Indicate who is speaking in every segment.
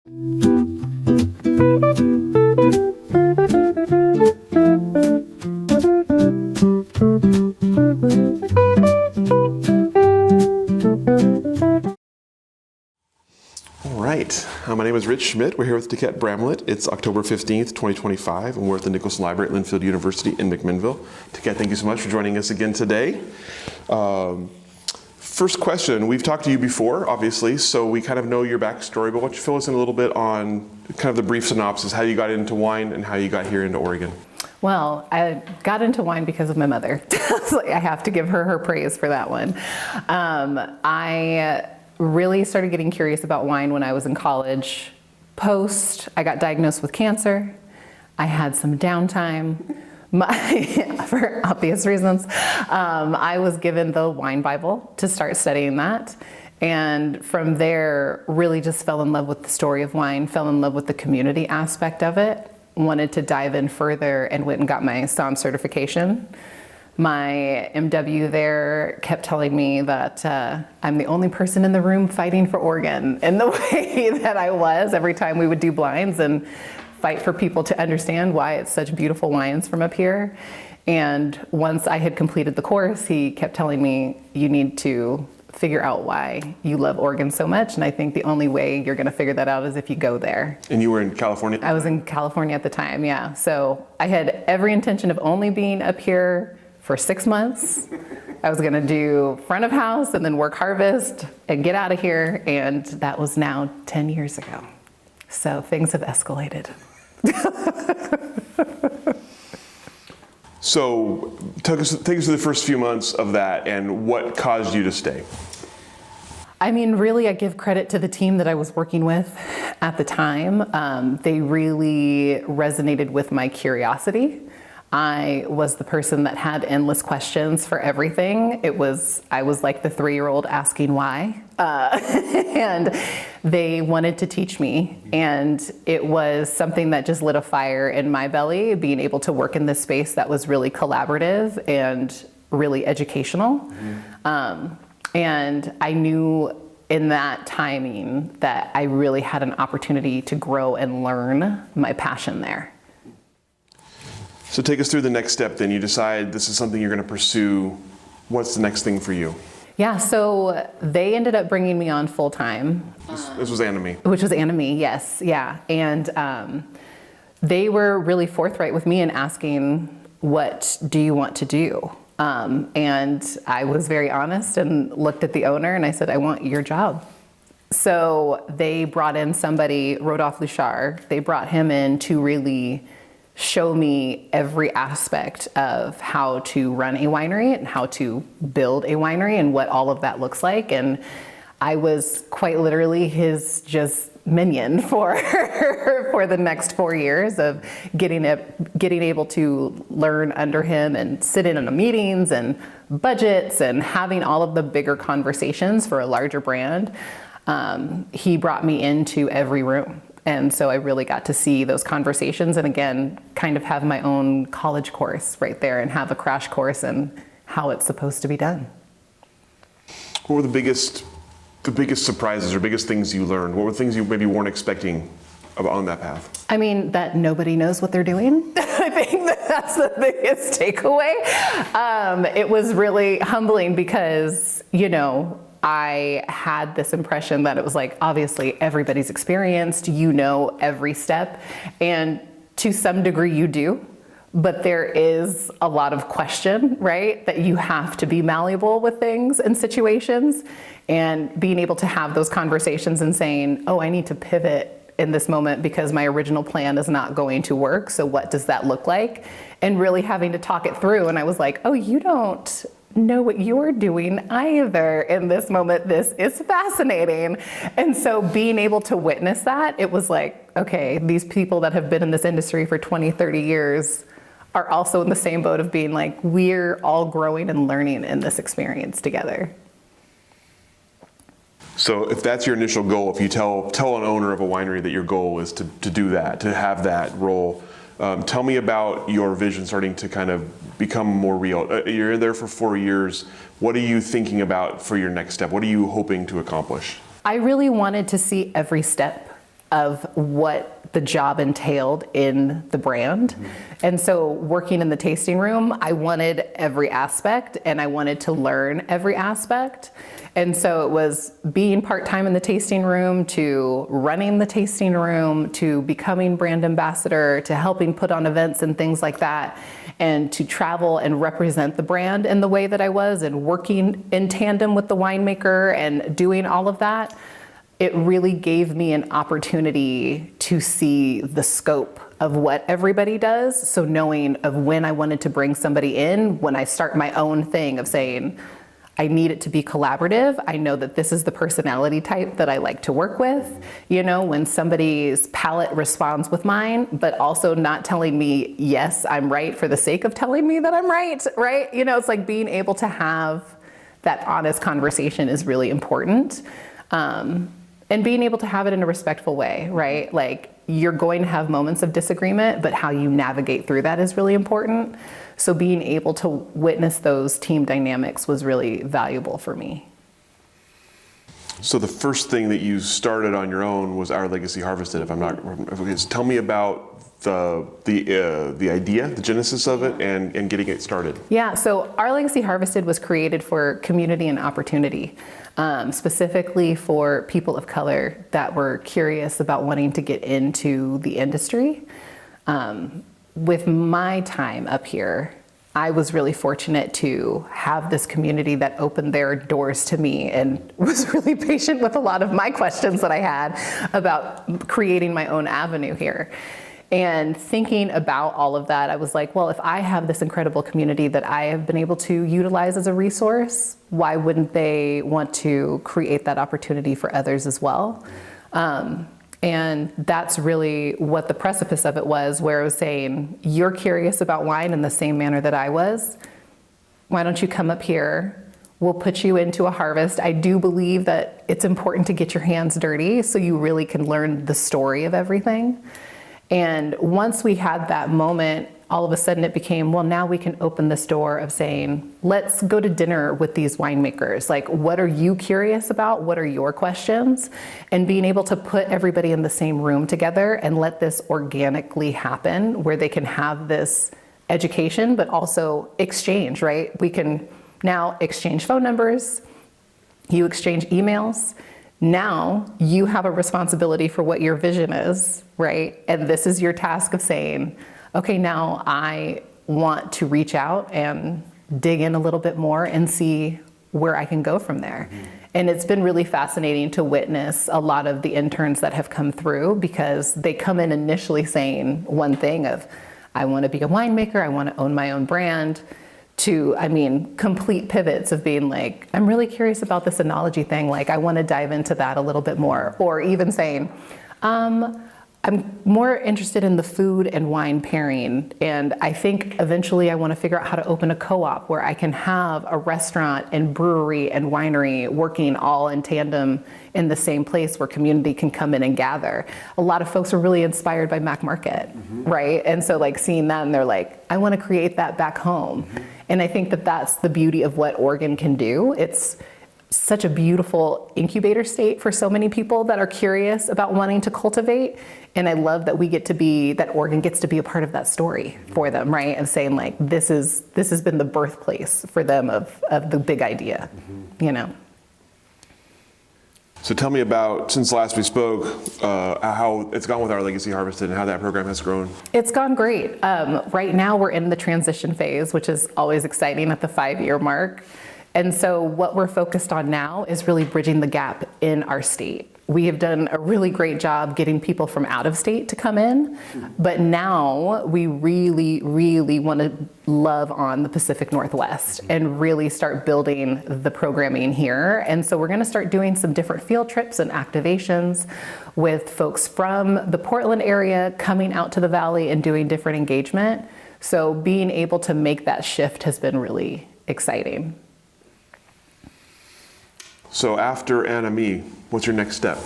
Speaker 1: All right, my name is Rich Schmidt. We're here with Tiquette Bramlett. It's October 15th, 2025, and we're at the Nicholson Library at Linfield University in McMinnville. Tiquette, thank you so much for joining us again today. First question, we've talked to you before, obviously, so we kind of know your backstory, but why don't you fill us in a little bit on kind of the brief synopsis, how you got into wine and how you got here into Oregon?
Speaker 2: Well, I got into wine because of my mother. So I have to give her praise for that one. I really started getting curious about wine when I was in college. I got diagnosed with cancer. I had some downtime. For obvious reasons, I was given the wine Bible to start studying that. And from there, really just fell in love with the story of wine, fell in love with the community aspect of it, wanted to dive in further and went and got my SOM certification. My MW there kept telling me that I'm the only person in the room fighting for Oregon in the way that I was every time we would do blinds and fight for people to understand why it's such beautiful wines from up here. And once I had completed the course, he kept telling me, you need to figure out why you love Oregon so much. And I think the only way you're gonna figure that out is if you go there.
Speaker 1: And you were in California?
Speaker 2: I was in California at the time, yeah. So I had every intention of only being up here for 6 months. I was gonna do front of house and then work harvest and get out of here. And that was now 10 years ago. So things have escalated.
Speaker 1: So take us through the first few months of that and what caused you to stay.
Speaker 2: I mean, really, I give credit to the team that I was working with at the time. They really resonated with my curiosity. I was the person that had endless questions for everything. I was like the 3-year-old asking why. And they wanted to teach me. And it was something that just lit a fire in my belly, being able to work in this space that was really collaborative and really educational. Mm-hmm. And I knew in that timing that I really had an opportunity to grow and learn my passion there.
Speaker 1: So take us through the next step then. You decide this is something you're going to pursue. What's the next thing for you?
Speaker 2: Yeah, so they ended up bringing me on full time.
Speaker 1: This was Anime.
Speaker 2: Which was Anime, yes, yeah. And they were really forthright with me in asking, what do you want to do? And I was very honest and looked at the owner and I said, I want your job. So they brought in somebody, Rodolphe Luchard. They brought him in to really show me every aspect of how to run a winery and how to build a winery and what all of that looks like. And I was quite literally his just minion for the next 4 years of getting able to learn under him and sit in on the meetings and budgets and having all of the bigger conversations for a larger brand. He brought me into every room. And so I really got to see those conversations and again, kind of have my own college course right there and have a crash course in how it's supposed to be done.
Speaker 1: What were the biggest surprises or biggest things you learned? What were things you maybe weren't expecting on that path?
Speaker 2: I mean, that nobody knows what they're doing. I think that's the biggest takeaway. It was really humbling because, I had this impression that it was like, obviously everybody's experienced, every step, and to some degree you do, but there is a lot of question, right? That you have to be malleable with things and situations and being able to have those conversations and saying, oh, I need to pivot in this moment because my original plan is not going to work. So what does that look like? And really having to talk it through. And I was like, oh, you don't know what you're doing either in this moment. This is fascinating. And so being able to witness that, it was like, okay, these people that have been in this industry for 20, 30 years are also in the same boat of being like, we're all growing and learning in this experience together.
Speaker 1: So if that's your initial goal, if you tell an owner of a winery that your goal is to do that, to have that role, tell me about your vision starting to kind of become more real. You're there for 4 years. What are you thinking about for your next step? What are you hoping to accomplish?
Speaker 2: I really wanted to see every step of what the job entailed in the brand. And so working in the tasting room, I wanted every aspect and I wanted to learn every aspect. And so it was being part-time in the tasting room, to running the tasting room, to becoming brand ambassador, to helping put on events and things like that, and to travel and represent the brand in the way that I was, and working in tandem with the winemaker and doing all of that. It really gave me an opportunity to see the scope of what everybody does. So knowing of when I wanted to bring somebody in, when I start my own thing of saying, I need it to be collaborative. I know that this is the personality type that I like to work with. You know, when somebody's palate responds with mine, but also not telling me, yes, I'm right for the sake of telling me that I'm right? You know, it's like being able to have that honest conversation is really important. And being able to have it in a respectful way, right? Like, you're going to have moments of disagreement, but how you navigate through that is really important. So being able to witness those team dynamics was really valuable for me.
Speaker 1: So the first thing that you started on your own was Our Legacy Harvested, if I'm not wrong. Tell me about the idea, the genesis of it, and getting it started.
Speaker 2: Yeah, so Our Legacy Harvested was created for community and opportunity, specifically for people of color that were curious about wanting to get into the industry. With my time up here, I was really fortunate to have this community that opened their doors to me and was really patient with a lot of my questions that I had about creating my own avenue here. And thinking about all of that, I was like, well, if I have this incredible community that I have been able to utilize as a resource, why wouldn't they want to create that opportunity for others as well? And that's really what the precipice of it was, where I was saying, you're curious about wine in the same manner that I was. Why don't you come up here? We'll put you into a harvest. I do believe that it's important to get your hands dirty so you really can learn the story of everything. And once we had that moment, all of a sudden it became, well, now we can open this door of saying, let's go to dinner with these winemakers. Like, what are you curious about? What are your questions? And being able to put everybody in the same room together and let this organically happen, where they can have this education, but also exchange, right? We can now exchange phone numbers, you exchange emails. Now you have a responsibility for what your vision is, right? And this is your task of saying, okay, now I want to reach out and dig in a little bit more and see where I can go from there. Mm-hmm. And it's been really fascinating to witness a lot of the interns that have come through, because they come in initially saying one thing of, I want to be a winemaker, I want to own my own brand, to, I mean, complete pivots of being like, I'm really curious about this enology thing. Like, I want to dive into that a little bit more. Or even saying, I'm more interested in the food and wine pairing. And I think eventually I want to figure out how to open a co-op where I can have a restaurant and brewery and winery working all in tandem in the same place where community can come in and gather. A lot of folks are really inspired by Mac Market, right? And so like seeing that, and they're like, I want to create that back home. And I think that that's the beauty of what Oregon can do. It's such a beautiful incubator state for so many people that are curious about wanting to cultivate. And I love that we get to be, that Oregon gets to be a part of that story for them, right? And saying like, this has been the birthplace for them of the big idea, you know?
Speaker 1: So tell me about, since last we spoke, how it's gone with Our Legacy Harvested and how that program has grown.
Speaker 2: It's gone great. Right now we're in the transition phase, which is always exciting at the 5-year mark. And so what we're focused on now is really bridging the gap in our state. We have done a really great job getting people from out of state to come in, but now we really, really want to love on the Pacific Northwest and really start building the programming here. And so we're going to start doing some different field trips and activations with folks from the Portland area coming out to the Valley and doing different engagement. So being able to make that shift has been really exciting.
Speaker 1: So after Anna-Me, what's your next step?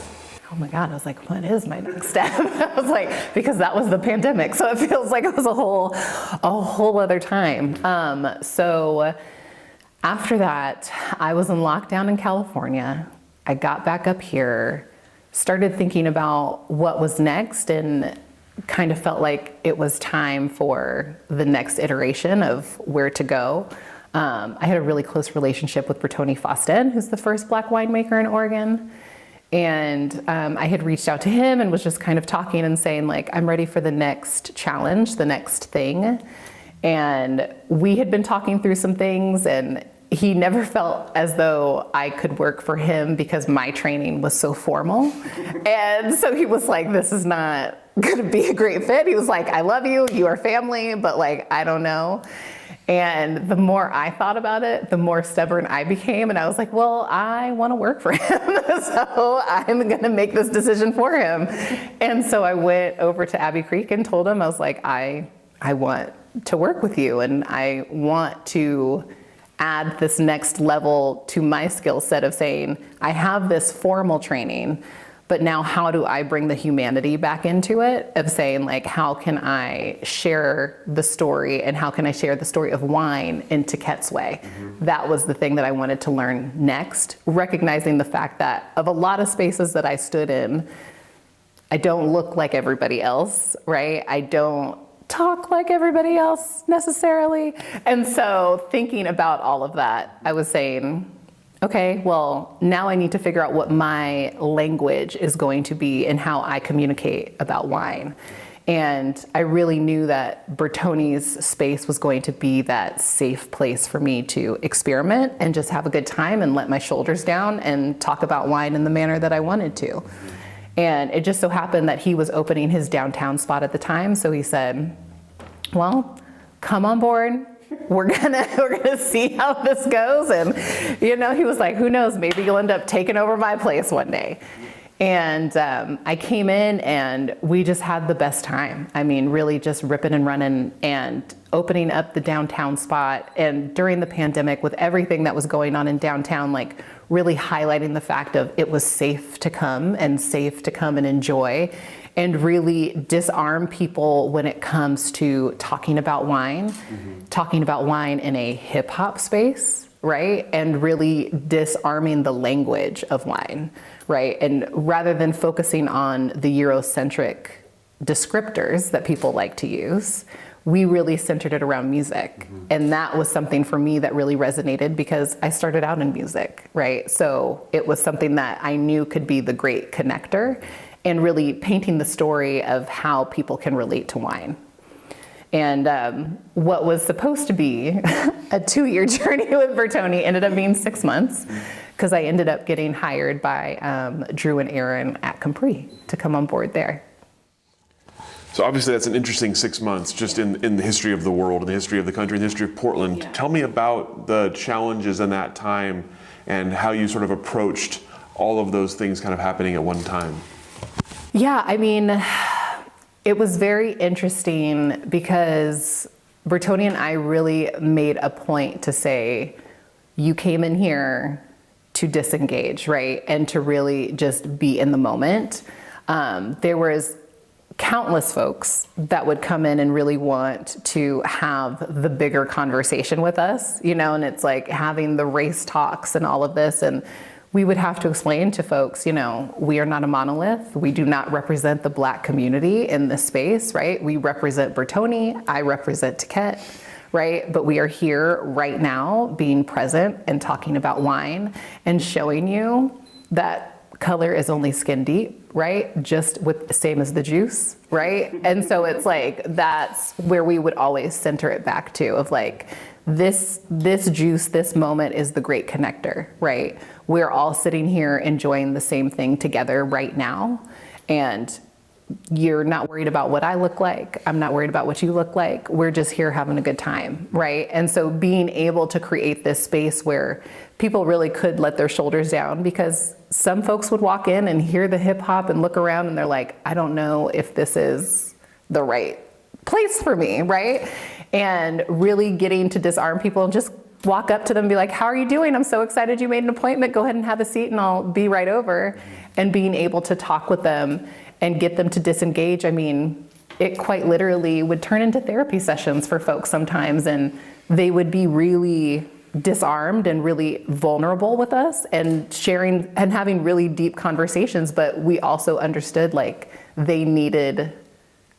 Speaker 2: Oh my God, I was like, what is my next step? I was like, because that was the pandemic. So it feels like it was a whole other time. So after that, I was in lockdown in California. I got back up here, started thinking about what was next and kind of felt like it was time for the next iteration of where to go. I had a really close relationship with Bertoni Faustin, who's the first Black winemaker in Oregon. And I had reached out to him and was just kind of talking and saying, like, I'm ready for the next challenge, the next thing. And we had been talking through some things, and he never felt as though I could work for him because my training was so formal. And so he was like, this is not gonna be a great fit. He was like, I love you, you are family, but like, I don't know. And the more I thought about it, the more stubborn I became. And I was like, well, I want to work for him. So I'm going to make this decision for him. And so I went over to Abbey Creek and told him, I was like, I want to work with you. And I want to add this next level to my skill set of saying, I have this formal training, but now how do I bring the humanity back into it of saying, like, how can I share the story and how can I share the story of wine in Tiquette's way? That was the thing that I wanted to learn next, recognizing the fact that of a lot of spaces that I stood in, I don't look like everybody else, right? I don't talk like everybody else necessarily. And so thinking about all of that, I was saying, okay, well, now I need to figure out what my language is going to be and how I communicate about wine. And I really knew that Bertoni's space was going to be that safe place for me to experiment and just have a good time and let my shoulders down and talk about wine in the manner that I wanted to. And it just so happened that he was opening his downtown spot at the time. So he said, well, come on board. We're gonna see how this goes. And, you know, he was like, who knows, maybe you'll end up taking over my place one day. And I came in and we just had the best time. I mean, really just ripping and running and opening up the downtown spot. And during the pandemic, with everything that was going on in downtown, like really highlighting the fact of it was safe to come and enjoy, and really disarm people when it comes to talking about wine in a hip hop space, right? And really disarming the language of wine, right? And rather than focusing on the Eurocentric descriptors that people like to use, we really centered it around music. And that was something for me that really resonated because I started out in music, right? So it was something that I knew could be the great connector and really painting the story of how people can relate to wine. And what was supposed to be a 2-year journey with Bertoni ended up being 6 months because I ended up getting hired by Drew and Aaron at Capri to come on board there.
Speaker 1: So obviously that's an interesting 6 months just in the history of the world, in the history of the country, in the history of Portland. Yeah. Tell me about the challenges in that time and how you sort of approached all of those things kind of happening at one time.
Speaker 2: Yeah, I mean, it was very interesting because Bertoni and I really made a point to say, you came in here to disengage, right? And to really just be in the moment. There was countless folks that would come in and really want to have the bigger conversation with us, you know, and it's like having the race talks and all of this. And we would have to explain to folks, you know, we are not a monolith. We do not represent the Black community in this space, right? We represent Bertoni, I represent Tiquette, right? But we are here right now being present and talking about wine and showing you that color is only skin deep, right? Just with the same as the juice, right? And so it's like, that's where we would always center it back to of like, this juice, this moment is the great connector, right? We're all sitting here enjoying the same thing together right now. And you're not worried about what I look like. I'm not worried about what you look like. We're just here having a good time, right? And so being able to create this space where people really could let their shoulders down, because some folks would walk in and hear the hip hop and look around and they're like, I don't know if this is the right place for me, right? And really getting to disarm people and just walk up to them and be like, how are you doing? I'm so excited you made an appointment. Go ahead and have a seat and I'll be right over. And being able to talk with them and get them to disengage. I mean, it quite literally would turn into therapy sessions for folks sometimes, and they would be really disarmed and really vulnerable with us and sharing and having really deep conversations, but we also understood like they needed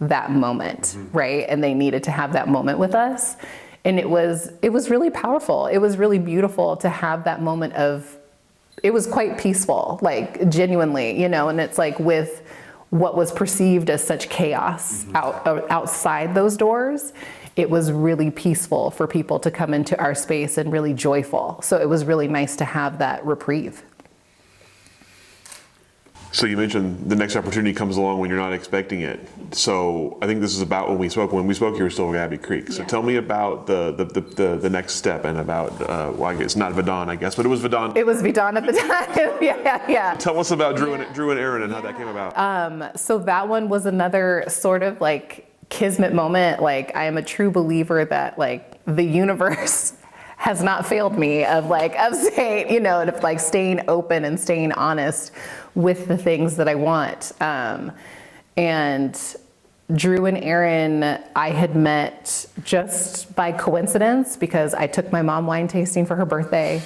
Speaker 2: that moment, right? And they needed to have that moment with us. And it was really powerful. It was really beautiful to have that moment of, it was quite peaceful, like genuinely, you know, and it's like with what was perceived as such chaos outside those doors, it was really peaceful for people to come into our space and really joyful. So it was really nice to have that reprieve.
Speaker 1: So you mentioned the next opportunity comes along when you're not expecting it. So I think this is about when we spoke. When we spoke, you were still at Abbey Creek. So tell me about the next step and about, well, I guess not Vidon, I guess, but it was Vidon.
Speaker 2: It was Vidon at the time. Yeah.
Speaker 1: Tell us about Drew and Aaron and how that came about.
Speaker 2: So that one was another sort of like kismet moment. Like I am a true believer that like the universe has not failed me of saying, you know, of like staying open and staying honest with the things that I want. And Drew and Aaron, I had met just by coincidence because I took my mom wine tasting for her birthday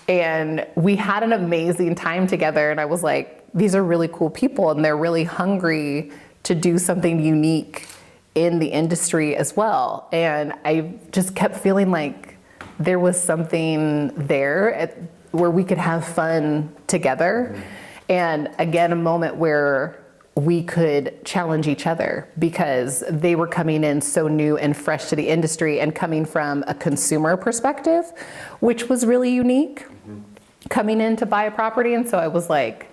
Speaker 2: and we had an amazing time together. And I was like, these are really cool people and they're really hungry to do something unique in the industry as well. And I just kept feeling like there was something there where we could have fun together. And again, a moment where we could challenge each other because they were coming in so new and fresh to the industry and coming from a consumer perspective, which was really unique, coming in to buy a property. And so I was like,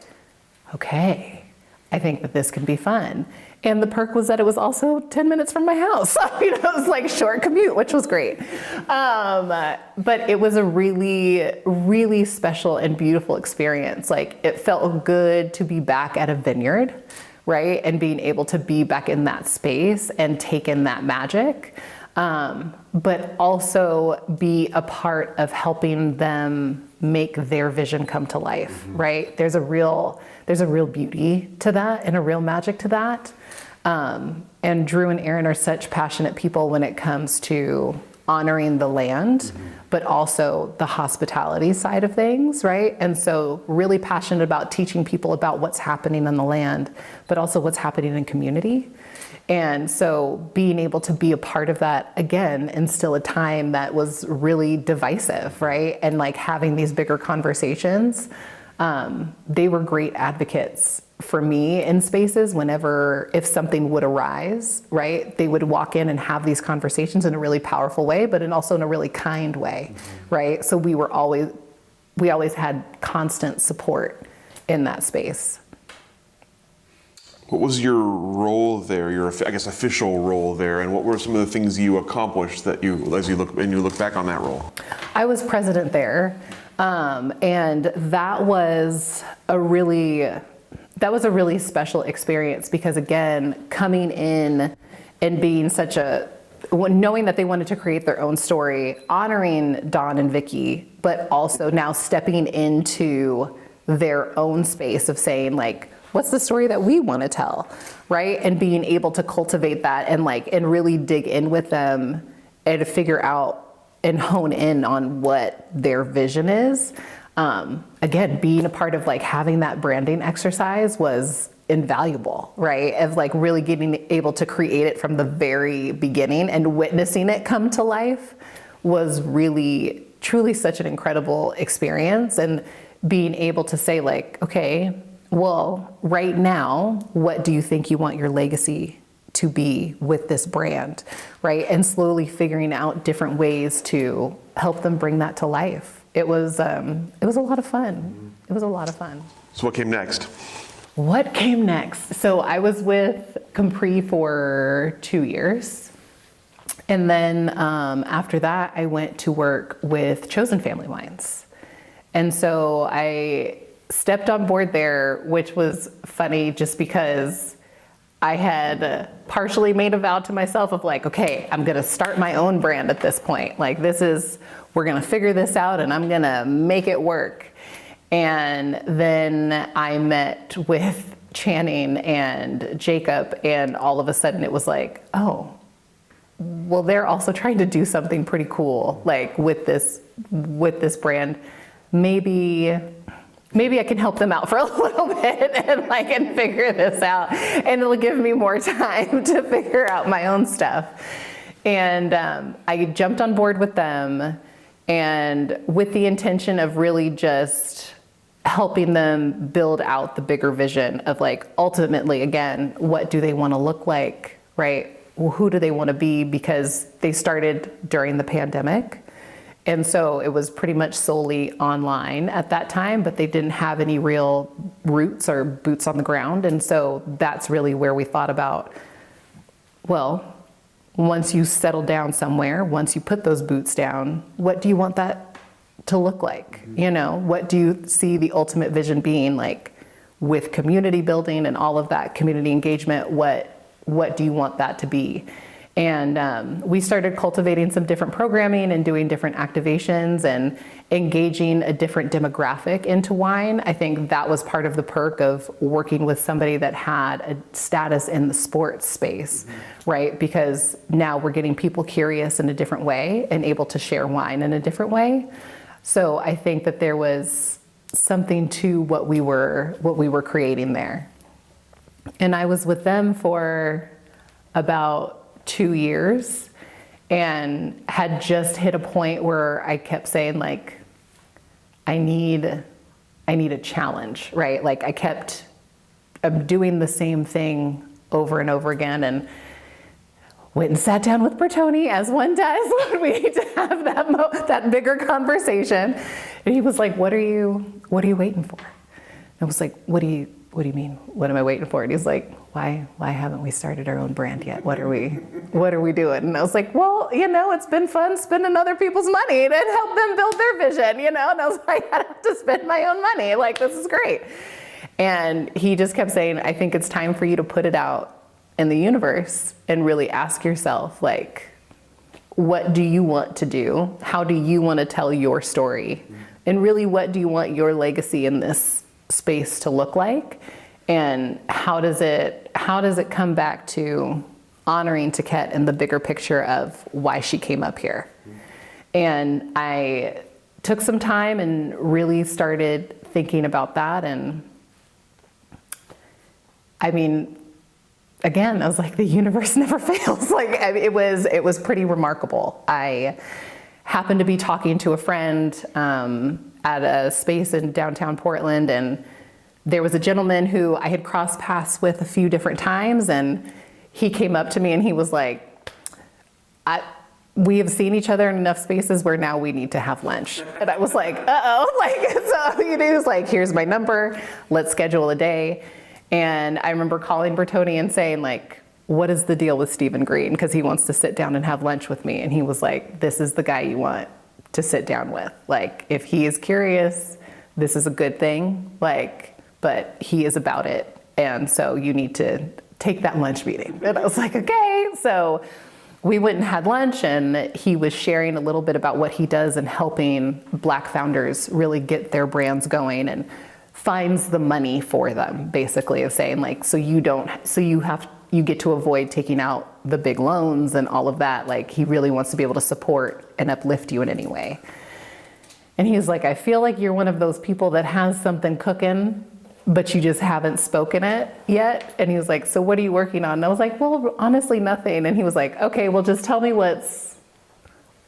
Speaker 2: okay, I think that this can be fun. And the perk was that it was also 10 minutes from my house. You know, it was like short commute, which was great. But it was a really, really special and beautiful experience. Like it felt good to be back at a vineyard, right? And being able to be back in that space and take in that magic. But also be a part of helping them make their vision come to life, right? There's a real beauty to that and a real magic to that. And Drew and Aaron are such passionate people when it comes to honoring the land, but also the hospitality side of things, right? And so really passionate about teaching people about what's happening on the land, but also what's happening in community. And so being able to be a part of that again, in still a time that was really divisive, right? And like having these bigger conversations, they were great advocates for me in spaces whenever, if something would arise, right? They would walk in and have these conversations in a really powerful way, but also in a really kind way, right? So we always had constant support in that space.
Speaker 1: What was your role there, your, I guess, official role there, and what were some of the things you accomplished that you look back on that role?
Speaker 2: I was president there, and that was a really special experience because again, coming in and being knowing that they wanted to create their own story, honoring Don and Vicky, but also now stepping into their own space of saying like, what's the story that we want to tell, right? And being able to cultivate that and really dig in with them and figure out and hone in on what their vision is. Again, being a part of like having that branding exercise was invaluable, right? Of like really getting able to create it from the very beginning and witnessing it come to life was really, truly such an incredible experience. And being able to say like, okay, well, right now, what do you think you want your legacy to be with this brand, right? And slowly figuring out different ways to help them bring that to life. It was a lot of fun. It was a lot of fun.
Speaker 1: So what came next?
Speaker 2: What came next? So I was with Capri for 2 years. And then after that, I went to work with Chosen Family Wines. And so I stepped on board there, which was funny just because I had partially made a vow to myself of like, okay, I'm gonna start my own brand at this point. Like we're gonna figure this out and I'm gonna make it work. And then I met with Channing and Jacob and all of a sudden it was like, oh, well, they're also trying to do something pretty cool, like with this brand. Maybe I can help them out for a little bit and figure this out, and it'll give me more time to figure out my own stuff. And I jumped on board with them, and with the intention of really just helping them build out the bigger vision of, like, ultimately, again, what do they want to look like, right? Well, who do they want to be? Because they started during the pandemic. And so it was pretty much solely online at that time, but they didn't have any real roots or boots on the ground. And so that's really where we thought about, well, once you settle down somewhere, once you put those boots down, what do you want that to look like? You know, what do you see the ultimate vision being, like, with community building and all of that community engagement? What do you want that to be? And we started cultivating some different programming and doing different activations and engaging a different demographic into wine. I think that was part of the perk of working with somebody that had a status in the sports space, right? Because now we're getting people curious in a different way and able to share wine in a different way. So I think that there was something to what we were creating there. And I was with them for about 2 years and had just hit a point where I kept saying, like, I need a challenge, right? Like, I'm doing the same thing over and over again, and went and sat down with Bertoni, as one does when we need to have that bigger conversation. And he was like, what are you waiting for? And I was like, what do you mean? What am I waiting for? And he's like, why haven't we started our own brand yet? What are we doing? And I was like, well, you know, it's been fun spending other people's money to help them build their vision, you know? And I was like, I don't have to spend my own money. Like, this is great. And he just kept saying, I think it's time for you to put it out in the universe and really ask yourself, like, what do you want to do? How do you want to tell your story? And really, what do you want your legacy in this space to look like? And how does it come back to honoring Tiquette in the bigger picture of why she came up here? And I took some time and really started thinking about that. And I mean, again, I was like, the universe never fails. Like, it was pretty remarkable. I happened to be talking to a friend at a space in downtown Portland, and there was a gentleman who I had crossed paths with a few different times, and he came up to me and he was like, we have seen each other in enough spaces where now we need to have lunch. And I was like, uh-oh. Like, so, you know, he was like, here's my number, let's schedule a day. And I remember calling Bertoni and saying, like, what is the deal with Stephen Green? Because he wants to sit down and have lunch with me. And he was like, this is the guy you want to sit down with. Like, if he is curious, this is a good thing. Like, but he is about it. And so you need to take that lunch meeting. And I was like, okay. So we went and had lunch, and he was sharing a little bit about what he does in helping Black founders really get their brands going, and finds the money for them, basically, of saying, like, you get to avoid taking out the big loans and all of that. Like, he really wants to be able to support and uplift you in any way. And he was like, I feel like you're one of those people that has something cooking, but you just haven't spoken it yet. And he was like, so what are you working on? And I was like, well, honestly, nothing. And he was like, okay, well, just tell me what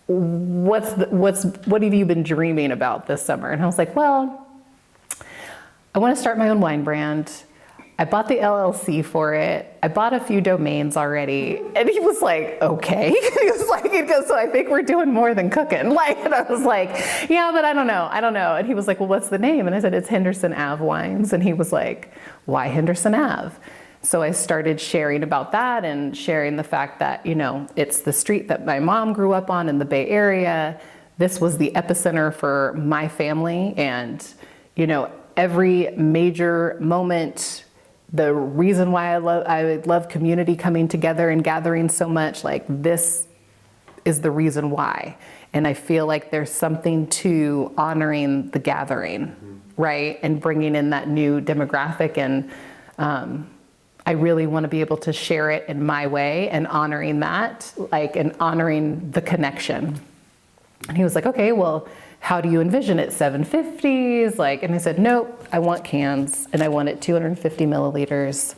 Speaker 2: have you been dreaming about this summer? And I was like, well, I want to start my own wine brand. I bought the LLC for it. I bought a few domains already. And he was like, okay. He goes, so I think we're doing more than cooking. Like, and I was like, yeah, but I don't know. And he was like, well, what's the name? And I said, it's Henderson Ave Wines. And he was like, why Henderson Ave? So I started sharing about that, and sharing the fact that, you know, it's the street that my mom grew up on in the Bay Area. This was the epicenter for my family. And, you know, every major moment, the reason why I love community coming together and gathering so much, like, this is the reason why. And I feel like there's something to honoring the gathering, right? And bringing in that new demographic. And I really want to be able to share it in my way and honoring that, like, and honoring the connection. And he was like, okay, well, how do you envision it? 750s? Like, and I said, nope, I want cans and I want it 250 milliliters.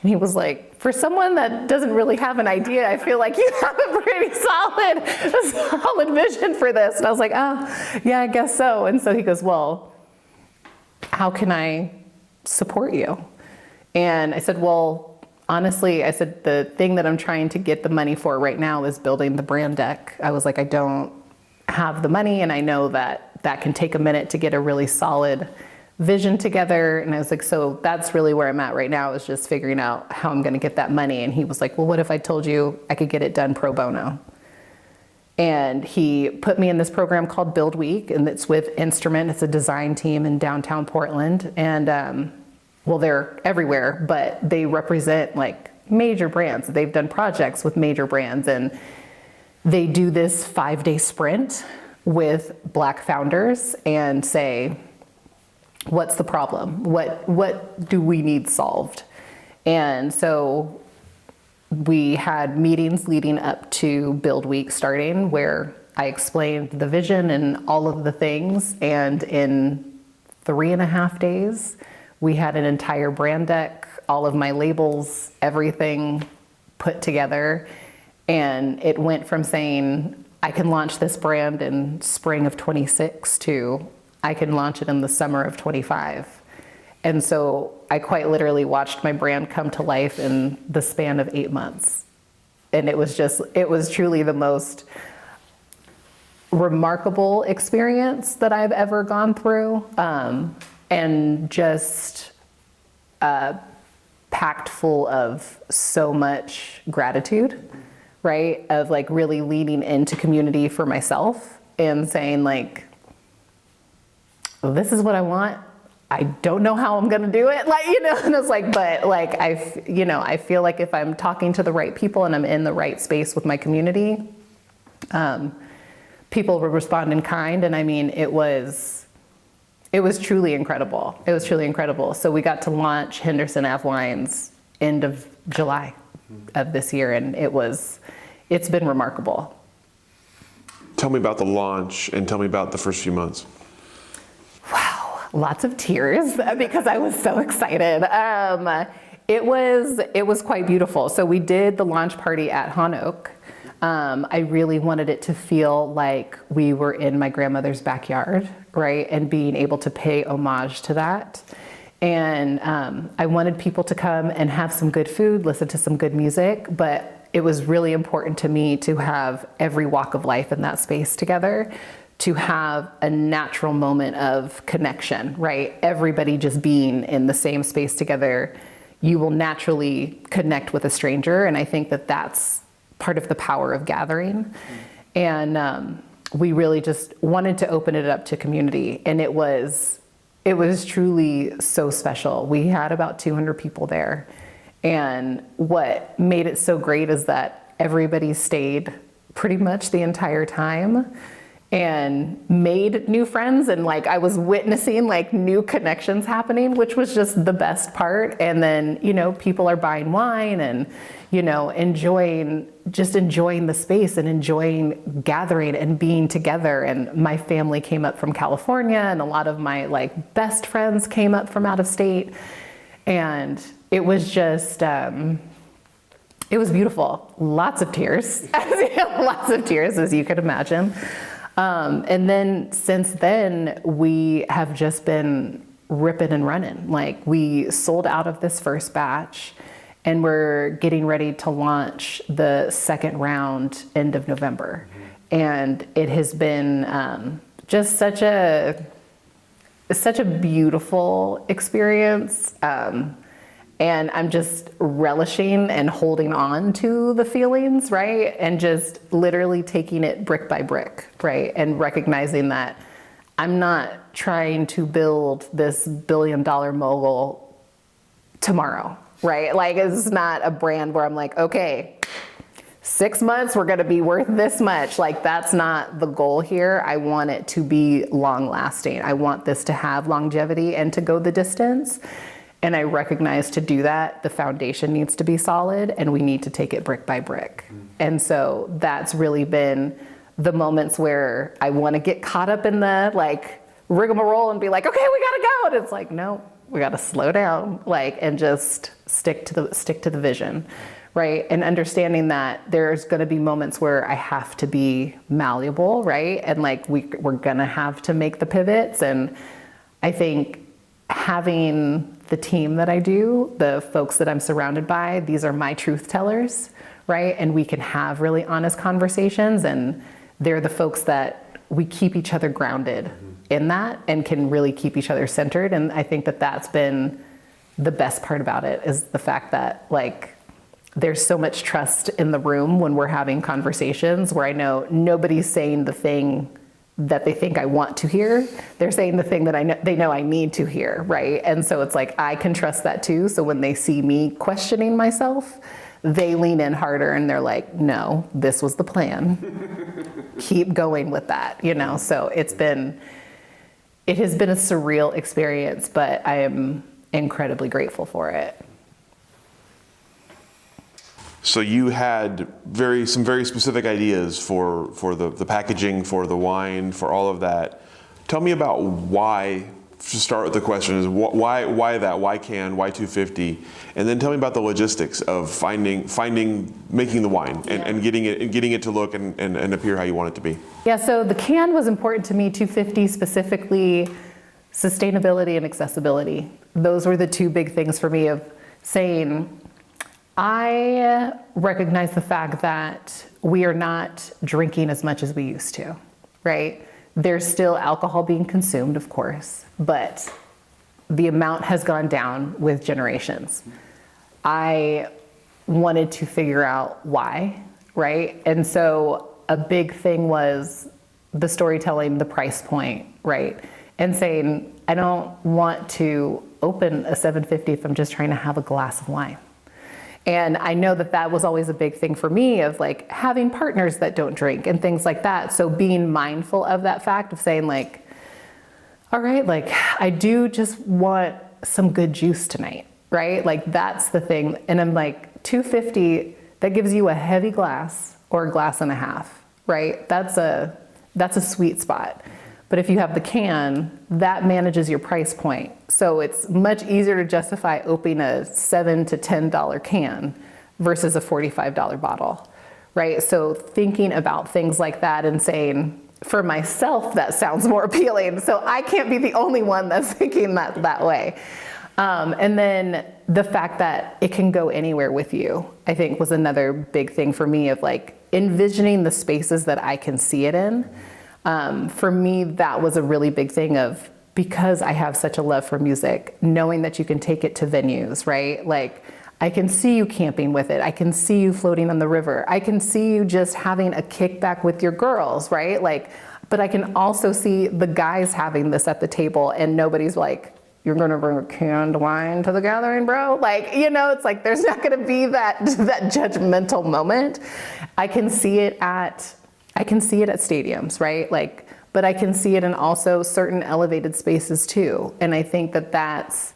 Speaker 2: And he was like, for someone that doesn't really have an idea, I feel like you have a pretty solid vision for this. And I was like, oh, yeah, I guess so. And so he goes, well, how can I support you? And I said, well, honestly, I said, the thing that I'm trying to get the money for right now is building the brand deck. I was like, I don't have the money, and I know that that can take a minute to get a really solid vision together. And I was like, so that's really where I'm at right now, is just figuring out how I'm going to get that money. And he was like, well, what if I told you I could get it done pro bono? And he put me in this program called Build Week, and it's with Instrument. It's a design team in downtown Portland. And well, they're everywhere, but they represent like major brands. They've done projects with major brands, and they do this 5-day sprint with Black founders and say, what's the problem? What do we need solved? And so we had meetings leading up to Build Week starting, where I explained the vision and all of the things. And in 3.5 days, we had an entire brand deck, all of my labels, everything put together. And it went from saying, I can launch this brand in spring of 26 to I can launch it in the summer of 25. And so I quite literally watched my brand come to life in the span of 8 months. And it was truly the most remarkable experience that I've ever gone through. And just packed full of so much gratitude, right? Of like really leaning into community for myself and saying like, well, this is what I want. I don't know how I'm gonna do it, like, you know, and it's like, but like, I feel like if I'm talking to the right people and I'm in the right space with my community, people will respond in kind. And I mean, it was truly incredible. It was truly incredible. So we got to launch Henderson Ave Wines end of July of this year, and it's been remarkable.
Speaker 1: Tell me about the launch and tell me about the first few months.
Speaker 2: Wow, lots of tears because I was so excited. It was quite beautiful. So we did the launch party at Han Oak. I really wanted it to feel like we were in my grandmother's backyard, right? And being able to pay homage to that. And I wanted people to come and have some good food, listen to some good music, but it was really important to me to have every walk of life in that space together, to have a natural moment of connection, right? Everybody just being in the same space together, you will naturally connect with a stranger. And I think that that's part of the power of gathering. And we really just wanted to open it up to community. And it was truly so special. We had about 200 people there. And what made it so great is that everybody stayed pretty much the entire time and made new friends. And like, I was witnessing like new connections happening, which was just the best part. And then, you know, people are buying wine and, you know, enjoying the space and enjoying gathering and being together. And my family came up from California, and a lot of my like best friends came up from out of state. And it was just, it was beautiful. Lots of tears, lots of tears, as you could imagine. And then since then, we have just been ripping and running. Like, we sold out of this first batch, and we're getting ready to launch the second round end of November. And it has been just such a beautiful experience. And I'm just relishing and holding on to the feelings, right? And just literally taking it brick by brick, right? And recognizing that I'm not trying to build this billion-dollar mogul tomorrow, right? Like, it's not a brand where I'm like, okay, 6 months, we're gonna be worth this much. Like, that's not the goal here. I want it to be long lasting. I want this to have longevity and to go the distance. And I recognize to do that, the foundation needs to be solid and we need to take it brick by brick. And so that's really been the moments where I want to get caught up in the like rigmarole and be like, okay, we gotta go. And it's like, no, we gotta slow down, like, and just stick to the vision, right? And understanding that there's gonna be moments where I have to be malleable, right? And like we're gonna have to make the pivots. And I think having the team that I do, the folks that I'm surrounded by, these are my truth tellers, right? And we can have really honest conversations, and they're the folks that we keep each other grounded in that and can really keep each other centered. And I think that that's been the best part about it, is the fact that like there's so much trust in the room when we're having conversations where I know nobody's saying the thing that they think I want to hear. They're saying the thing that they know I need to hear, right? And so it's like, I can trust that too. So when they see me questioning myself, they lean in harder and they're like, no, this was the plan. Keep going with that, you know? So it has been a surreal experience, but I am incredibly grateful for it.
Speaker 1: So you had some very specific ideas for the packaging, for the wine, for all of that. Tell me about why. To start with the question is why that? Why 250? And then tell me about the logistics of making the wine and getting it to look and appear how you want it to be.
Speaker 2: Yeah. So the can was important to me. 250 specifically, sustainability and accessibility. Those were the two big things for me of saying, I recognize the fact that we are not drinking as much as we used to, right? There's still alcohol being consumed, of course, but the amount has gone down with generations. I wanted to figure out why, right? And so a big thing was the storytelling, the price point, right? And saying, I don't want to open a 750 if I'm just trying to have a glass of wine. And I know that that was always a big thing for me of like having partners that don't drink and things like that. So being mindful of that fact of saying like, all right, like I do just want some good juice tonight, right? Like that's the thing. And I'm like, 250, that gives you a heavy glass or a glass and a half, right? That's a sweet spot. But if you have the can, that manages your price point. So it's much easier to justify opening a $7 to $10 can versus a $45 bottle, right? So thinking about things like that and saying, for myself, that sounds more appealing. So I can't be the only one that's thinking that way. And then the fact that it can go anywhere with you, I think was another big thing for me of like envisioning the spaces that I can see it in. For me, that was a really big thing of, because I have such a love for music, knowing that you can take it to venues, right? Like I can see you camping with it. I can see you floating on the river. I can see you just having a kickback with your girls, right? Like, but I can also see the guys having this at the table and nobody's like, you're gonna bring a canned wine to the gathering, bro? Like, you know, it's like, there's not gonna be that judgmental moment. I can see it at stadiums, right? Like, but I can see it in also certain elevated spaces too. And I think that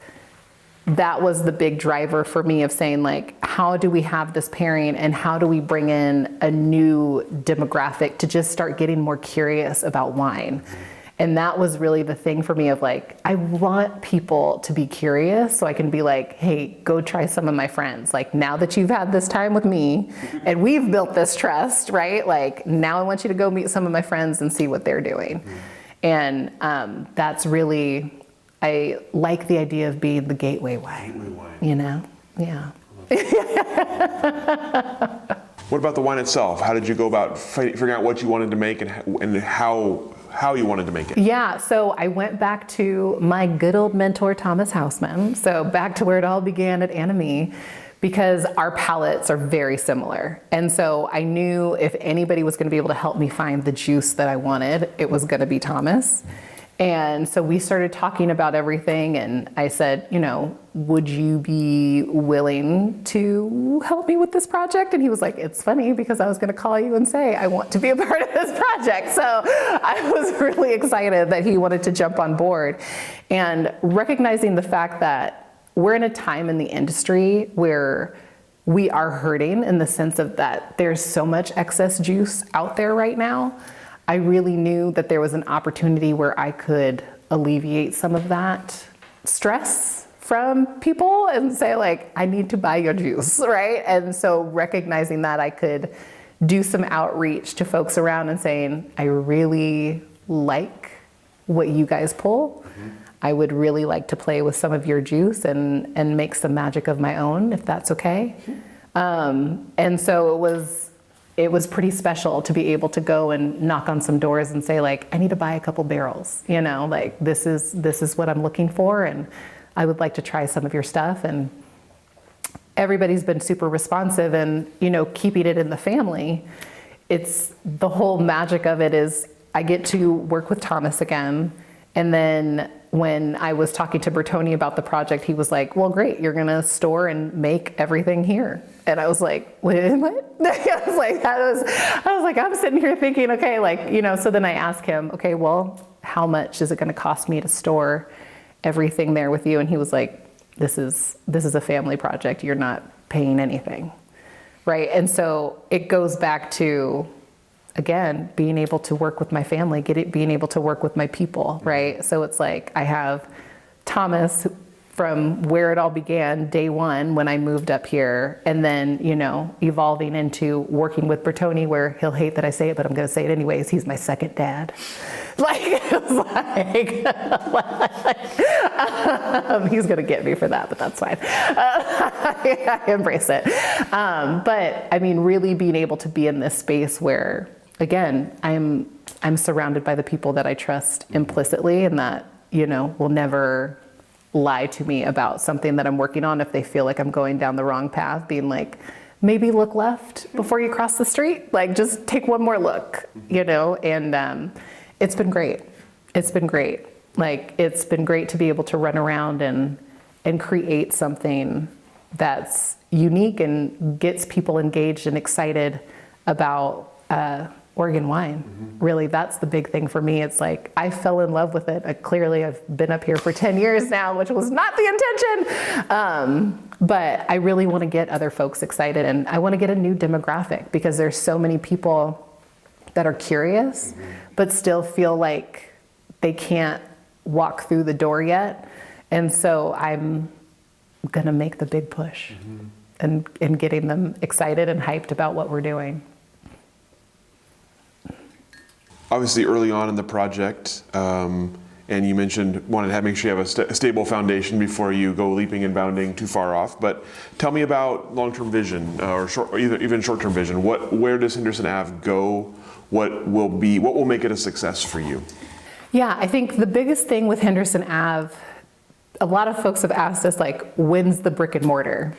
Speaker 2: was the big driver for me of saying like, how do we have this pairing and how do we bring in a new demographic to just start getting more curious about wine? And that was really the thing for me of like, I want people to be curious so I can be like, hey, go try some of my friends. Like now that you've had this time with me and we've built this trust, right? Like now I want you to go meet some of my friends and see what they're doing. And that's really, I like the idea of being the gateway wine, you know? Yeah.
Speaker 1: What about the wine itself? How did you go about figuring out what you wanted to make and how you wanted to make it?
Speaker 2: Yeah, so I went back to my good old mentor, Thomas Hausman. So back to where it all began at Anime, because our palates are very similar. And so I knew if anybody was gonna be able to help me find the juice that I wanted, it was gonna be Thomas. And so we started talking about everything and I said, you know, would you be willing to help me with this project? And he was like, it's funny because I was gonna call you and say, I want to be a part of this project. So I was really excited that he wanted to jump on board and recognizing the fact that we're in a time in the industry where we are hurting in the sense of that there's so much excess juice out there right now. I really knew that there was an opportunity where I could alleviate some of that stress from people and say like, I need to buy your juice, right? And so recognizing that I could do some outreach to folks around and saying, I really like what you guys pull. I would really like to play with some of your juice and make some magic of my own, if that's okay. And so it was pretty special to be able to go and knock on some doors and say like, I need to buy a couple barrels, you know, like this is what I'm looking for, and I would like to try some of your stuff. And everybody's been super responsive, and, you know, keeping it in the family, it's the whole magic of it is I get to work with Thomas again. And then when I was talking to Bertoni about the project, he was like, well, great, you're gonna store and make everything here. And I was like, wait, what? I was like, I'm sitting here thinking, okay, like, you know, so then I asked him, okay, well, how much is it gonna cost me to store everything there with you? And he was like, this is a family project, you're not paying anything, right? And so it goes back to, again, being able to work with my family, being able to work with my people, right? So it's like I have Thomas from where it all began, day one, when I moved up here, and then, you know, evolving into working with Bertoni, where he'll hate that I say it, but I'm gonna say it anyways, he's my second dad. Like, he's gonna get me for that, but that's fine. I embrace it. But I mean, really being able to be in this space where, again, I'm surrounded by the people that I trust implicitly, and that, you know, will never lie to me about something that I'm working on if they feel like I'm going down the wrong path, being like, maybe look left before you cross the street, like just take one more look, you know. And it's been great. It's been great. Like, it's been great to be able to run around and create something that's unique and gets people engaged and excited about Oregon wine. Really, that's the big thing for me. It's like, I fell in love with it. Clearly, I've been up here for 10 years now, which was not the intention. But I really want to get other folks excited, and I want to get a new demographic, because there's so many people that are curious, but still feel like they can't walk through the door yet. And so I'm gonna make the big push and getting them excited and hyped about what we're doing.
Speaker 1: Obviously, early on in the project, and you mentioned wanted to make sure you have a stable foundation before you go leaping and bounding too far off. But tell me about long-term vision, or even short-term vision. Where does Henderson Ave go? What will make it a success for you?
Speaker 2: Yeah, I think the biggest thing with Henderson Ave, a lot of folks have asked us, like, when's the brick and mortar?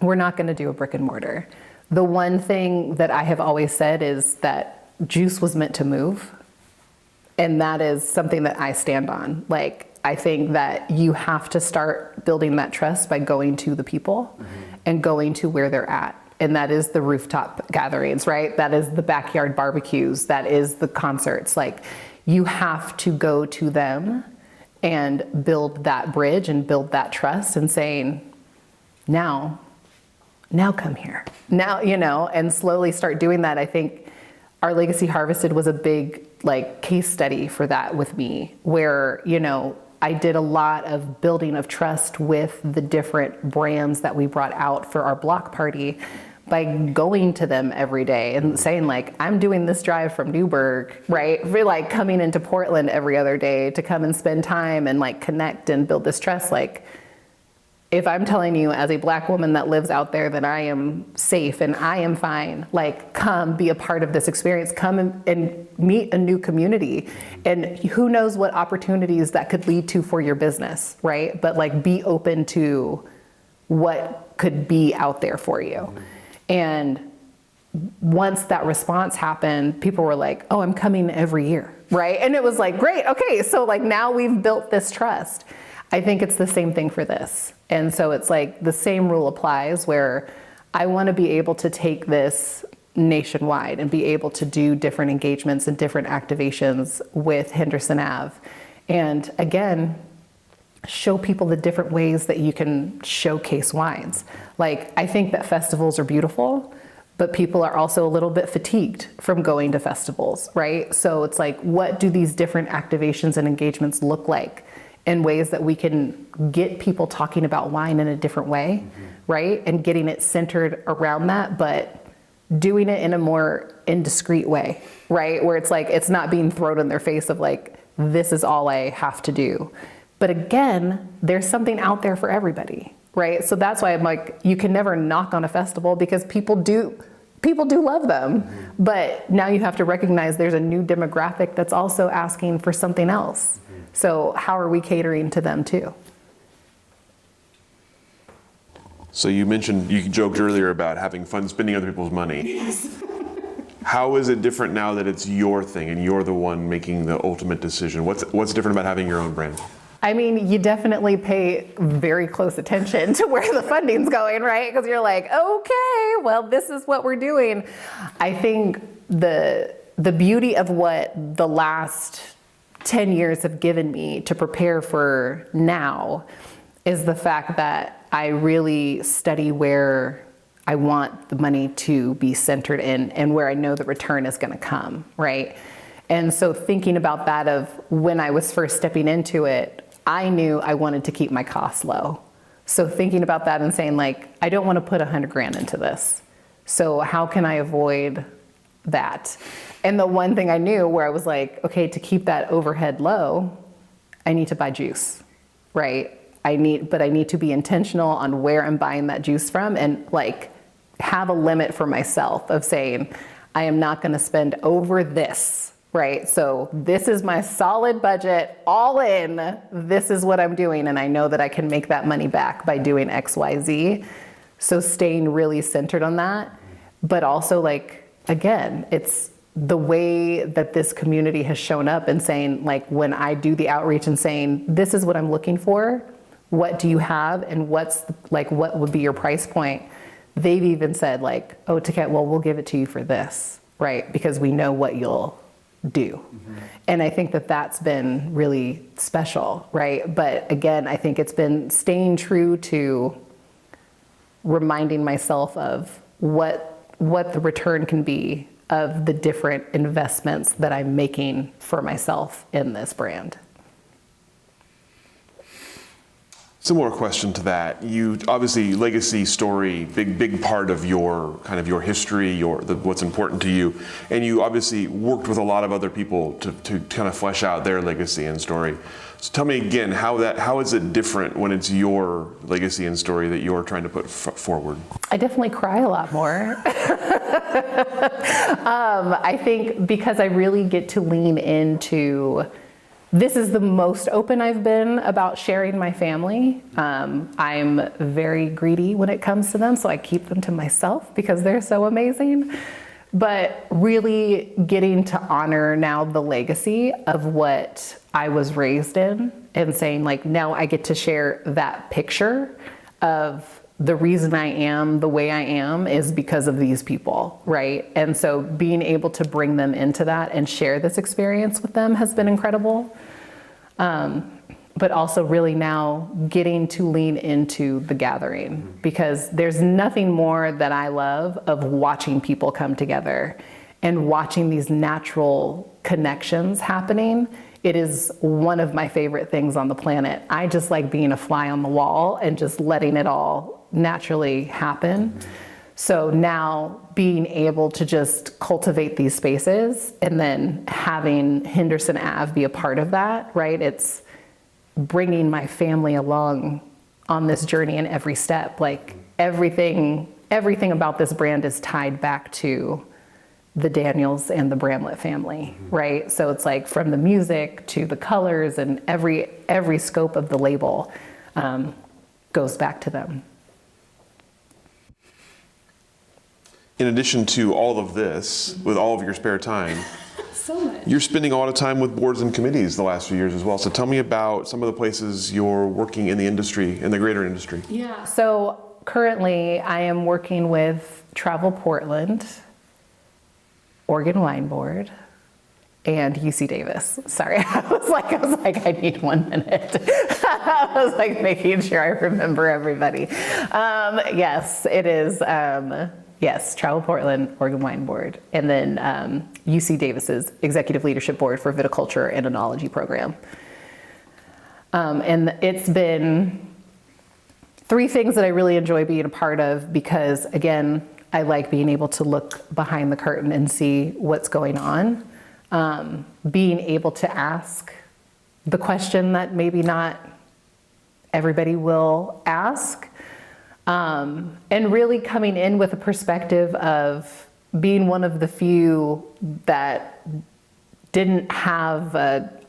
Speaker 2: We're not going to do a brick and mortar. The one thing that I have always said is that juice was meant to move. And that is something that I stand on. Like, I think that you have to start building that trust by going to the people and going to where they're at. And that is the rooftop gatherings, right? That is the backyard barbecues. That is the concerts. Like, you have to go to them and build that bridge and build that trust and saying, now come here. Now, you know, and slowly start doing that. I think Our Legacy Harvested was a big, like, case study for that with me, where, you know, I did a lot of building of trust with the different brands that we brought out for our block party by going to them every day and saying, like, I'm doing this drive from Newburgh, right? We're like coming into Portland every other day to come and spend time and like connect and build this trust. Like, if I'm telling you as a Black woman that lives out there that I am safe and I am fine, like, come be a part of this experience, come and meet a new community, and who knows what opportunities that could lead to for your business, right? But like, be open to what could be out there for you. And once that response happened, people were like, oh, I'm coming every year, right? And it was like, great, okay, so like now we've built this trust. I think it's the same thing for this. And so it's like the same rule applies, where I want to be able to take this nationwide and be able to do different engagements and different activations with Henderson Ave. And again, show people the different ways that you can showcase wines. Like, I think that festivals are beautiful, but people are also a little bit fatigued from going to festivals, right? So it's like, what do these different activations and engagements look like in ways that we can get people talking about wine in a different way, right? And getting it centered around that, but doing it in a more indiscreet way, right? Where it's like, it's not being thrown in their face of like, this is all I have to do. But again, there's something out there for everybody, right? So that's why I'm like, you can never knock on a festival because people do love them. But now you have to recognize there's a new demographic that's also asking for something else. So how are we catering to them too?
Speaker 1: So you mentioned, you joked earlier about having fun spending other people's money. Yes. How is it different now that it's your thing and you're the one making the ultimate decision? What's different about having your own brand?
Speaker 2: I mean, you definitely pay very close attention to where the funding's going, right? Because you're like, okay, well, this is what we're doing. I think the beauty of what the last 10 years have given me to prepare for now is the fact that I really study where I want the money to be centered in and where I know the return is going to come, right? And so thinking about that of when I was first stepping into it, I knew I wanted to keep my costs low. So thinking about that and saying like, I don't want to put $100,000 into this. So how can I avoid that? And the one thing I knew where I was like, okay, to keep that overhead low, I need to buy juice, right? I need to be intentional on where I'm buying that juice from and like have a limit for myself of saying, I am not going to spend over this, right? So this is my solid budget, all in, this is what I'm doing. And I know that I can make that money back by doing X, Y, Z. So staying really centered on that, but also like, again, it's the way that this community has shown up and saying like, when I do the outreach and saying, this is what I'm looking for, what do you have? And what would be your price point? They've even said like, oh, Tiquette, well, we'll give it to you for this, right? Because we know what you'll do. And I think that that's been really special, right? But again, I think it's been staying true to reminding myself of what the return can be of the different investments that I'm making for myself in this brand.
Speaker 1: Similar question to that. You obviously legacy story, big part of your kind of your history, what's important to you, and you obviously worked with a lot of other people to kind of flesh out their legacy and story. So tell me again, how is it different when it's your legacy and story that you're trying to put forward?
Speaker 2: I definitely cry a lot more. I think because I really get to lean into. This is the most open I've been about sharing my family. I'm very greedy when it comes to them, so I keep them to myself because they're so amazing. But really getting to honor now the legacy of what I was raised in and saying like, now I get to share that picture of the reason I am the way I am is because of these people, right? And so being able to bring them into that and share this experience with them has been incredible. But also really now getting to lean into the gathering because there's nothing more that I love of watching people come together and watching these natural connections happening. It is one of my favorite things on the planet. I just like being a fly on the wall and just letting it all naturally happen. So now being able to just cultivate these spaces and then having Henderson Ave be a part of that, right? It's bringing my family along on this journey in every step. Like everything about this brand is tied back to the Daniels and the Bramlett family, right? So it's like from the music to the colors and every scope of the label goes back to them.
Speaker 1: In addition to all of this, with all of your spare time,
Speaker 2: so much.
Speaker 1: You're spending a lot of time with boards and committees the last few years as well. So tell me about some of the places you're working in the industry, in the greater industry.
Speaker 2: Yeah, so currently I am working with Travel Portland, Oregon Wine Board, and UC Davis. Sorry, I was like, I need 1 minute. I was like making sure I remember everybody. Yes, it is. Yes, Travel Portland, Oregon Wine Board, and then UC Davis's Executive Leadership Board for Viticulture and Enology Program. And it's been 3 things that I really enjoy being a part of because, again, I like being able to look behind the curtain and see what's going on. Being able to ask the question that maybe not everybody will ask. And really coming in with a perspective of being one of the few that didn't have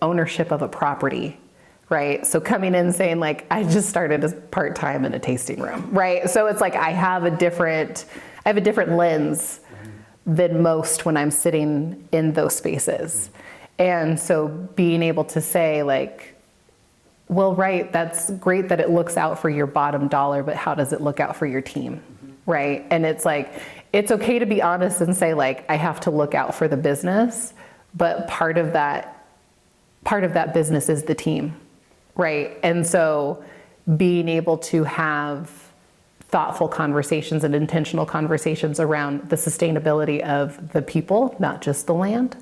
Speaker 2: ownership of a property, right? So coming in saying like, I just started as part-time in a tasting room, right? So it's like I have a different lens than most when I'm sitting in those spaces. And so being able to say like, well, right, that's great that it looks out for your bottom dollar, but how does it look out for your team, right? And it's like, it's okay to be honest and say like, I have to look out for the business, but part of that business is the team, right? And so being able to have thoughtful conversations and intentional conversations around the sustainability of the people, not just the land,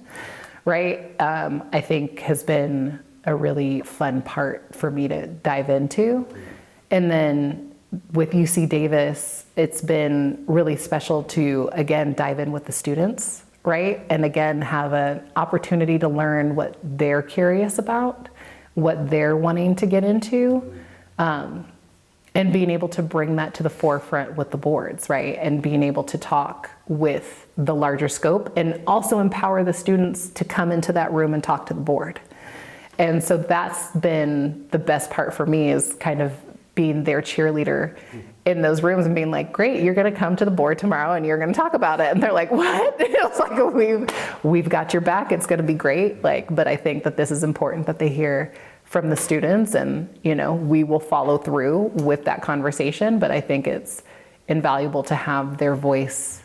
Speaker 2: right? I think has been a really fun part for me to dive into. And then with UC Davis, it's been really special to, again, dive in with the students, right? And again, have an opportunity to learn what they're curious about, what they're wanting to get into, and being able to bring that to the forefront with the boards, right? And being able to talk with the larger scope and also empower the students to come into that room and talk to the board. And so that's been the best part for me, is kind of being their cheerleader in those rooms and being like, great, you're gonna come to the board tomorrow and you're gonna talk about it. And they're like, what? It's like, we've got your back, it's gonna be great. Like, but I think that this is important that they hear from the students, and we will follow through with that conversation. But I think it's invaluable to have their voice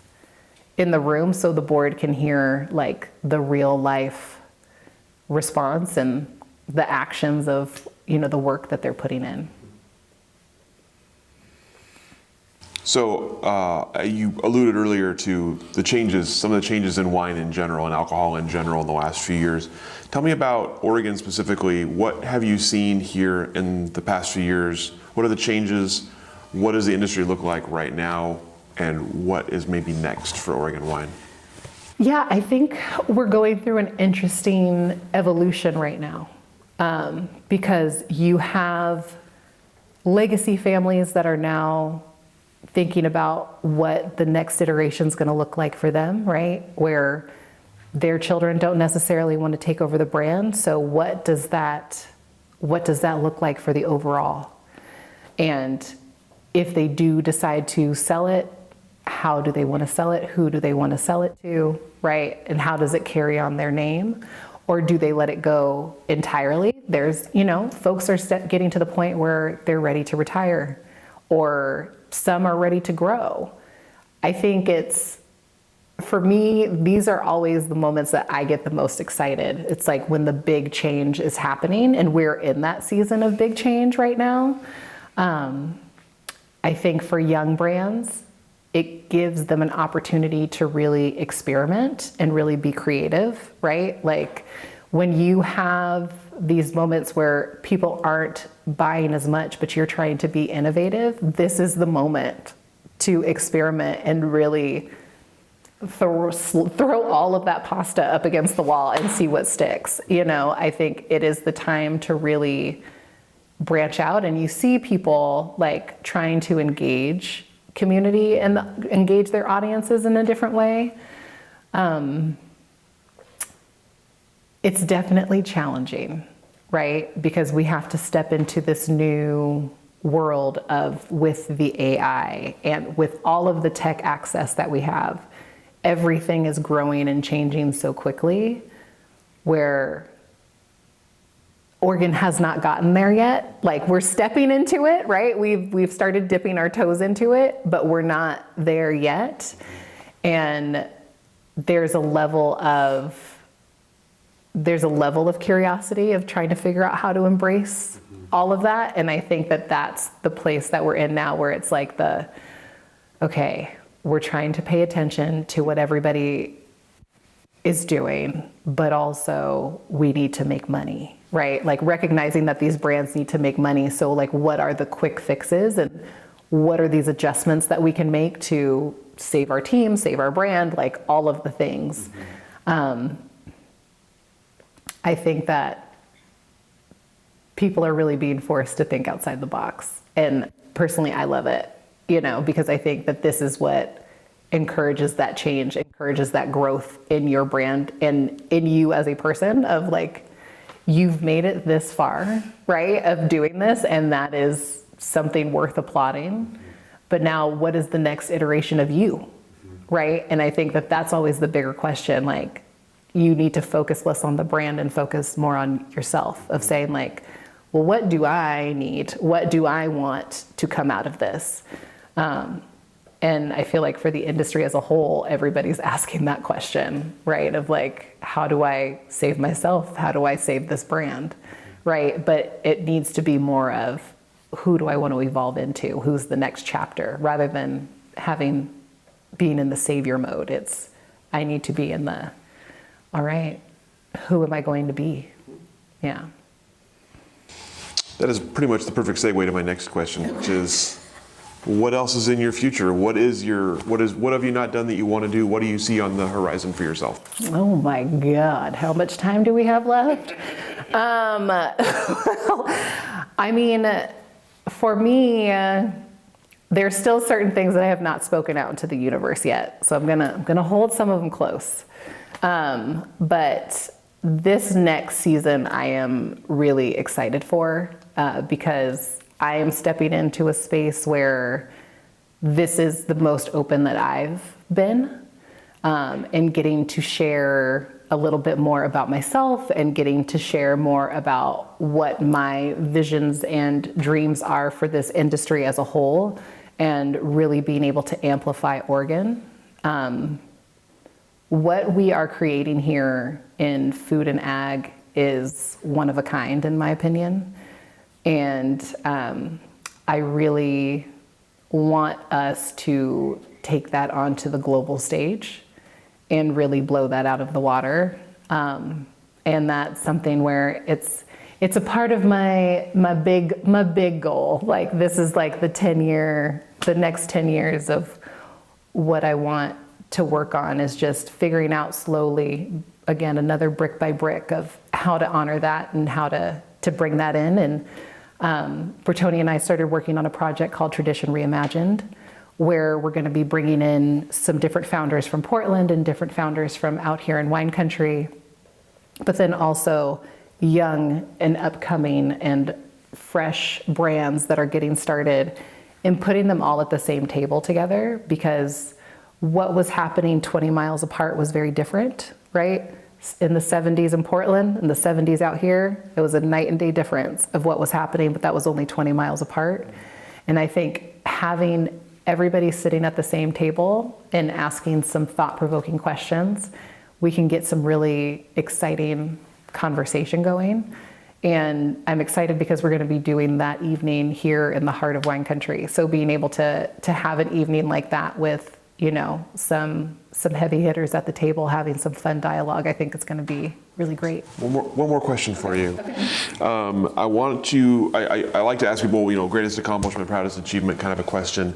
Speaker 2: in the room so the board can hear like the real life response and the actions of the work that they're putting in.
Speaker 1: So you alluded earlier to some of the changes in wine in general and alcohol in general in the last few years. Tell me about Oregon specifically. What have you seen here in the past few years? What are the changes? What does the industry look like right now? And what is maybe next for Oregon wine?
Speaker 2: Yeah, I think we're going through an interesting evolution right now, because you have legacy families that are now thinking about what the next iteration is going to look like for them, right? Where their children don't necessarily want to take over the brand. So what does that look like for the overall? And if they do decide to sell it, how do they want to sell it? Who do they want to sell it to, right? And how does it carry on their name? Or do they let it go entirely? There's, folks are getting to the point where they're ready to retire, or some are ready to grow. I think for me, these are always the moments that I get the most excited. It's like when the big change is happening, and we're in that season of big change right now. I think for young brands, it gives them an opportunity to really experiment and really be creative, right? Like when you have these moments where people aren't buying as much, but you're trying to be innovative, this is the moment to experiment and really throw all of that pasta up against the wall and see what sticks. I think it is the time to really branch out, and you see people like trying to engage community and engage their audiences in a different way. It's definitely challenging, right? Because we have to step into this new world with the AI and with all of the tech access that we have. Everything is growing and changing so quickly, where Oregon has not gotten there yet. Like, we're stepping into it, right? We've started dipping our toes into it, but we're not there yet. And there's a level of there's a level of curiosity of trying to figure out how to embrace all of that. And I think that that's the place that we're in now, where it's like okay, we're trying to pay attention to what everybody is doing, but also we need to make money, right? Like recognizing that these brands need to make money. So like, what are the quick fixes and what are these adjustments that we can make to save our team, save our brand, like all of the things. I think that people are really being forced to think outside the box. And personally, I love it, because I think that this is what encourages that change, encourages that growth in your brand and in you as a person, of like, you've made it this far, right? Of doing this, and that is something worth applauding. But now what is the next iteration of you, right? And I think that that's always the bigger question. Like, you need to focus less on the brand and focus more on yourself, of saying like, well, what do I need? What do I want to come out of this? And I feel like for the industry as a whole, everybody's asking that question, right? Of like, how do I save myself? How do I save this brand, right? But it needs to be more of, who do I want to evolve into? Who's the next chapter? Rather than being in the savior mode. It's, I need to be in the, all right, who am I going to be? Yeah.
Speaker 1: That is pretty much the perfect segue to my next question, which is, what else is in your future? What have you not done that you want to do? What do you see on the horizon for yourself?
Speaker 2: Oh my God, how much time do we have left? I mean, for me, there's still certain things that I have not spoken out into the universe yet. So I'm gonna hold some of them close. But this next season I am really excited for, because I am stepping into a space where this is the most open that I've been, and getting to share a little bit more about myself and getting to share more about what my visions and dreams are for this industry as a whole, and really being able to amplify Oregon. What we are creating here in food and ag is one of a kind, in my opinion. And I really want us to take that onto the global stage and really blow that out of the water. And that's something where it's a part of my big goal. Like, this is like the next 10 years of what I want to work on, is just figuring out slowly, again, another brick by brick of how to honor that and how to bring that in. And Bertoni and I started working on a project called Tradition Reimagined, where we're going to be bringing in some different founders from Portland and different founders from out here in wine country, but then also young and upcoming and fresh brands that are getting started, and putting them all at the same table together, because what was happening 20 miles apart was very different, right? In the 70s in Portland and the 70s out here, it was a night and day difference of what was happening, but that was only 20 miles apart. And I think having everybody sitting at the same table and asking some thought-provoking questions, we can get some really exciting conversation going. And I'm excited because we're going to be doing that evening here in the heart of wine country. So being able to have an evening like that with, some heavy hitters at the table, having some fun dialogue, I think it's going to be really great.
Speaker 1: One more question for you. I like to ask people, greatest accomplishment, proudest achievement, kind of a question.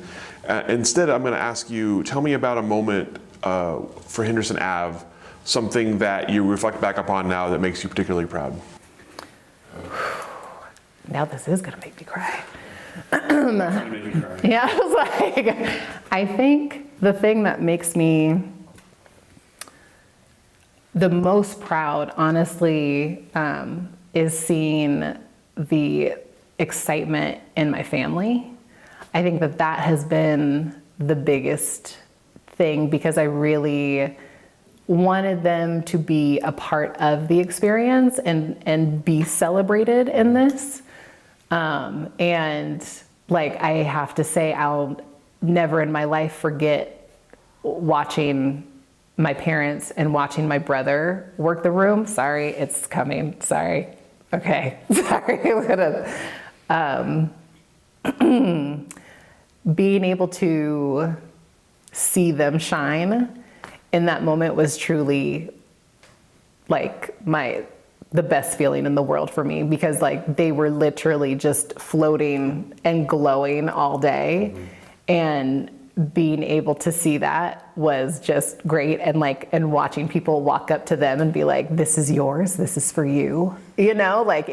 Speaker 1: Instead, I'm going to ask you, tell me about a moment for Henderson Ave, something that you reflect back upon now that makes you particularly proud.
Speaker 2: Now this is going to make me cry. Yeah, I was like, I think the thing that makes me the most proud, honestly, is seeing the excitement in my family. I think that has been the biggest thing, because I really wanted them to be a part of the experience and be celebrated in this. And like, I have to say, I'll never in my life forget watching my parents and watching my brother work the room. Sorry, it's coming. Sorry. Okay. Sorry. Being able to see them shine in that moment was truly like the best feeling in the world for me, because like they were literally just floating and glowing all day. And being able to see that was just great. And watching people walk up to them and be like, this is yours, this is for you. Like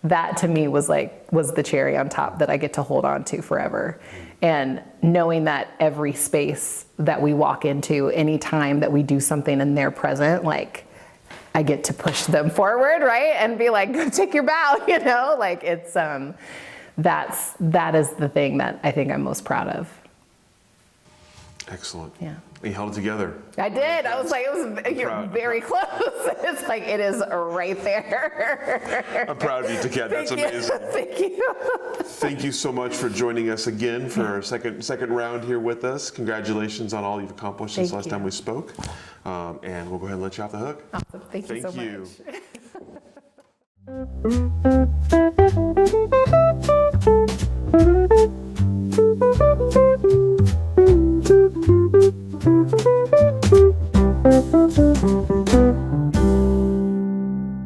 Speaker 2: that to me was the cherry on top that I get to hold on to forever. And knowing that every space that we walk into, any time that we do something and they're present, like I get to push them forward, right? And be like, go take your bow, like it's, that is the thing that I think I'm most proud of.
Speaker 1: Excellent.
Speaker 2: Yeah.
Speaker 1: You held it together.
Speaker 2: I did. I was like, you're very close. It's like, it is right there.
Speaker 1: I'm proud of you, Tiquette. That's amazing.
Speaker 2: Thank you.
Speaker 1: Thank you so much for joining us again for our second round here with us. Congratulations on all you've accomplished since last time we spoke. And we'll go ahead and let you off the hook.
Speaker 2: Awesome. Thank you so much.
Speaker 3: Thank you.